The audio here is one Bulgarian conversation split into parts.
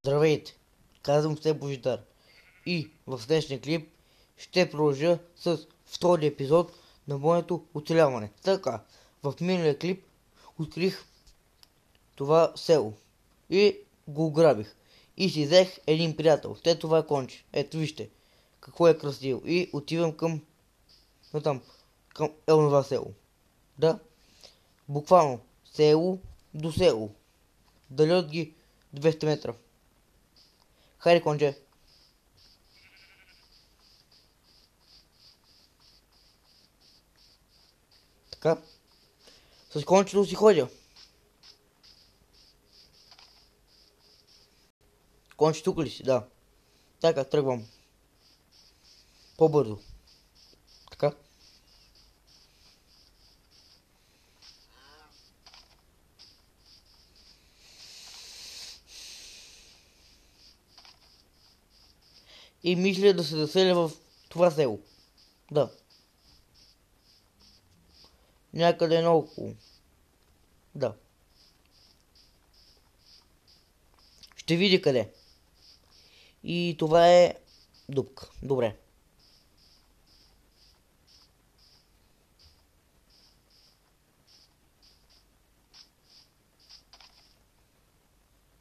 Здравейте, казвам се Божидар и в днешния клип ще продължа с втори епизод на моето оцеляване. Така, в миналия клип открих това село и го ограбих и си взех един приятел. След това конче. Ето вижте какво е красиво и отивам към онова село. Да, буквално село до село. Дали от ги 200 метра. Хайде, конче. Така. С кончето си ходя. Конче тук ли си? Да. Така, тръгвам. По-бързо. Така. И мисля да се заселя в това село. Да. Някъде наоколо. Да. Ще видя къде. И това е дупка. Добре.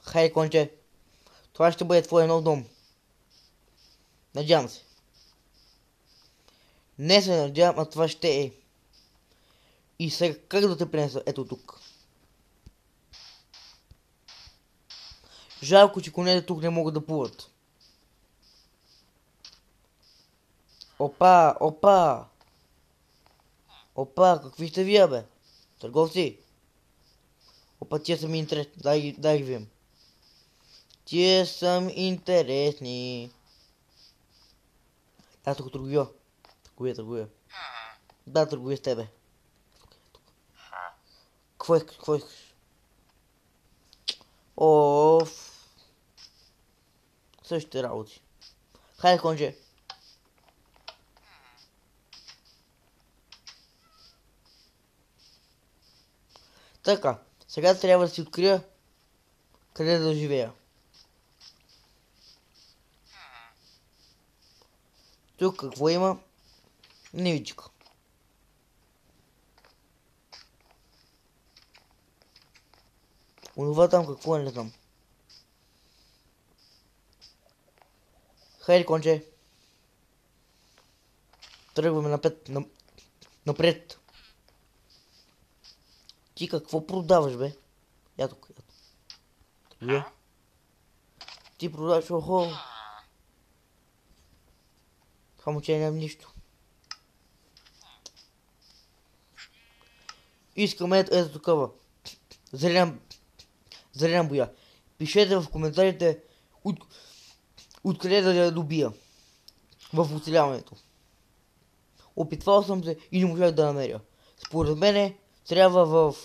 Хайде, конче. Това ще бъде твоя нов дом. Надявам се. Не се надявам, а това ще е. И сега как да те пренеса? Ето тук. Жалко, че конете тук не могат да плуват. Опа, опа! Опа, какви сте вие, бе? Търговци? Опа, тия са ми интересни. Дай ги видим. Тия са ми интересни. Да, тук търгуя. Търгуя. Да, търгуя с тебе. Какво искаш? Оф. Същите работи. Хайде, конче. Така, сега трябва да си открия къде да живея. Тук какво има? Невичка. Онова там какво е, не знам. Хайде, конче. Тръгваме напред. Ти какво продаваш, бе? Я тук. Вие? Ти продаваш, охо. Това момче няма нищо. Искаме ето такова. Зелена боя. Пишете в коментарите откъде да я добия. В оцеляването. Опитвал съм се и не можах да намеря. Според мене трябва в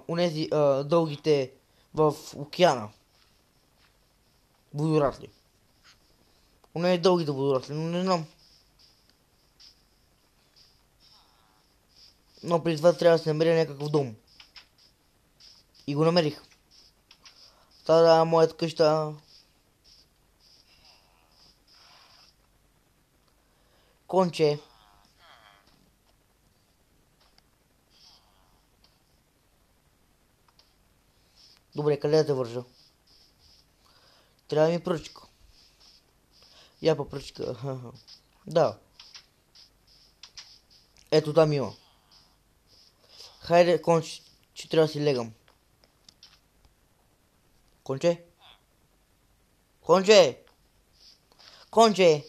унези дългите в океана. Водорасли. Унези дългите водорасли, но не знам. Но преди това трябва да се намеря някакъв дом. И го намерих. Та моята къща. Конче. Добре, къде да те вържа? Трябва ми пръчка. Я по пръчка. Да. Ето там има. Хайде, конче, че трябва да си легам. Конче? Конче! Конче!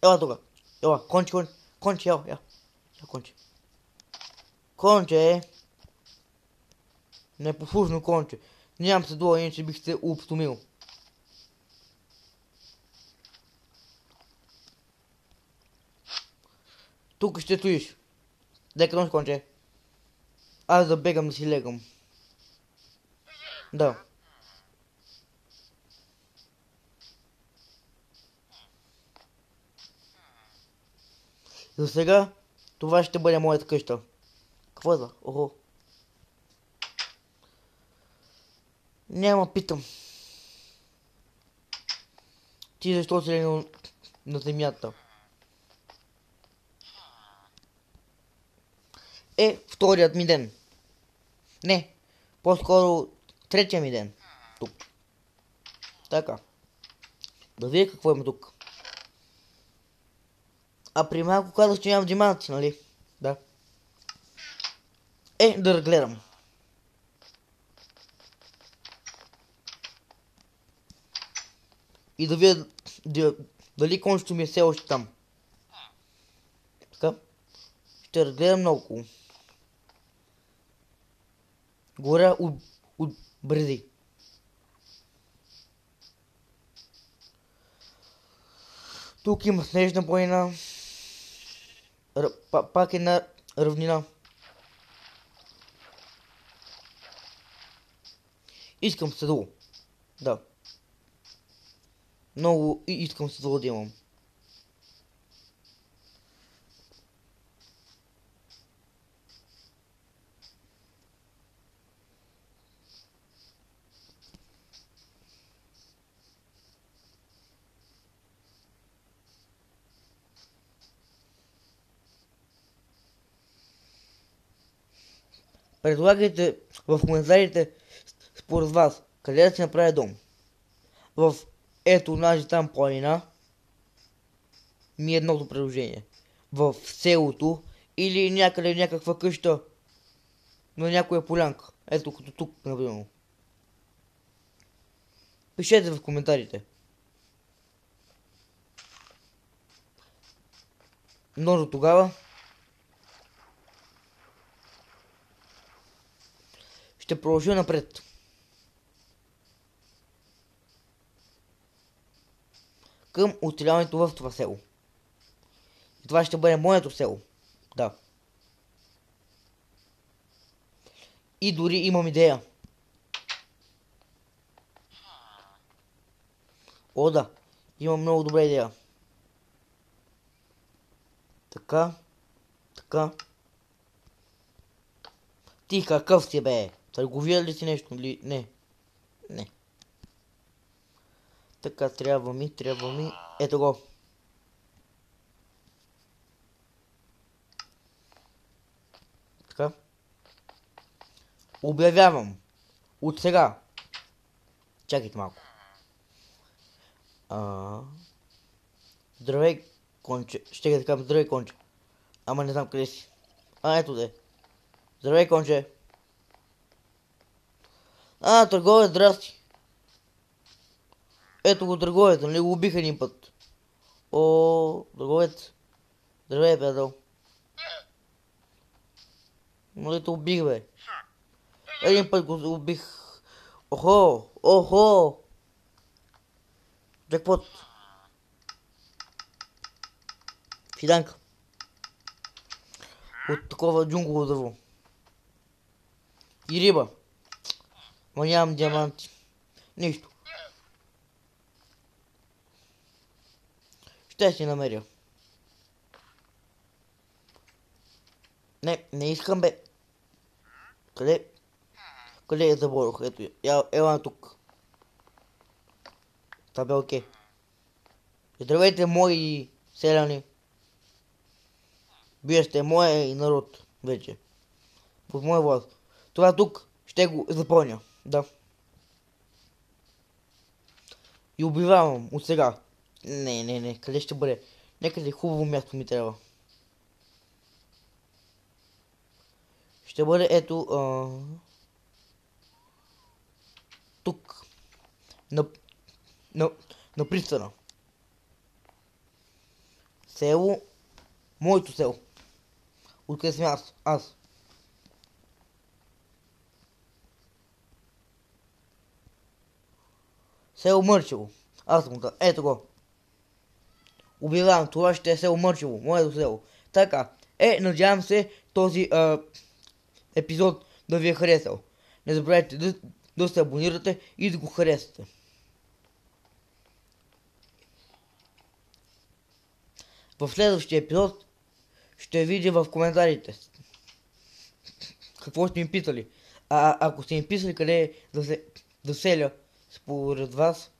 Ела тука. Ела, конче, я, конче. Конче! Непослушно конче. Нямам се дула, иначе бих се обстомил. Тук ще стоиш. Дека носи, конче. Аз да бегам да си легам. Да. За сега, това ще бъде моята къща. Какво е за? Охо. Няма, питам. Ти защо си легнал на земята? Вторият ми ден. Не, по-скоро третия ми ден. Тук. Така. Да видя какво има тук. А при малко казах, че нямам диманци, нали? Да. Да разгледам. И да видя дали кончето ми е все още там. Така. Ще разгледам много. Горя от бреди. Тук има снежна планина. Пак една равнина. Искам седло. Да. Много искам седло да имам. Предлагайте в коментарите според вас къде да се направи дом. В ето нашата там планина ми е едното предложение. В селото или някъде някаква къща на някоя полянка. Ето като тук, например. Пишете в коментарите. Но до тогава ще продължа напред. Към оцеляването в това село. И това ще бъде моето село. Да. И дори имам идея. О, да. Имам много добра идея. Така. Така. Ти какъв си, бе? Търговия ли си нещо? Ли? Не. Не. Така, трябва ми. Ето го. Така. Обявявам. От сега. Чакайте малко. Здравей, конче. Ще да кажа здравей, конче. Ама не знам къде си. Ето де. Здравей, конче. Търговец, здрасти. Ето го търговец, нали го убиха един път. О, търговец. Здравей, приятел. Нали те убих, бе. Един път го убих. Охо. Джекпот. Фиданка. От такова джунгово дърво. И риба. Ма нямам диаманти. Нищо. Ще си намеря. Не искам, бе. Къде я заборох? Ето я. Ела тук. Това бе окей. Здравейте, мои селяни. Вие сте моя народ вече. Под моя власт. Това тук ще го запълня. Да. И убивавам от сега. Не. Къде ще бъде? Някъде хубаво място ми трябва. Ще бъде ето... тук. На пристана. Село. Моето село. Откъде съм аз. Село Мърчево. Аз съм така. Ето го. Обявявам, това ще е село Мърчево. Моето село. Така. Надявам се този епизод да ви е харесал. Не забравяйте да се абонирате и да го харесате. В следващия епизод ще видя в коментарите какво сте ми питали. Ако сте ми писали къде да селя според вас,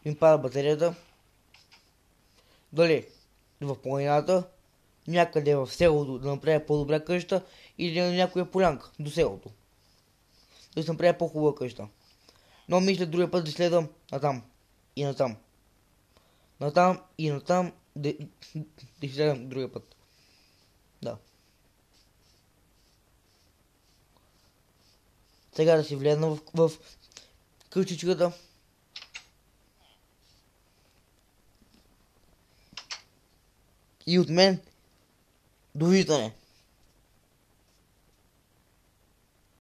им пада батерията, Дали в планината, някъде в селото да направя по-добра къща или на някоя полянка до селото. Да се направя по-хубава къща. Но мисля другия път да следвам натам и натам. Натам и натам да изследвам другия път. Да. Сега да си влезна в къщичката. И от мен довиждане.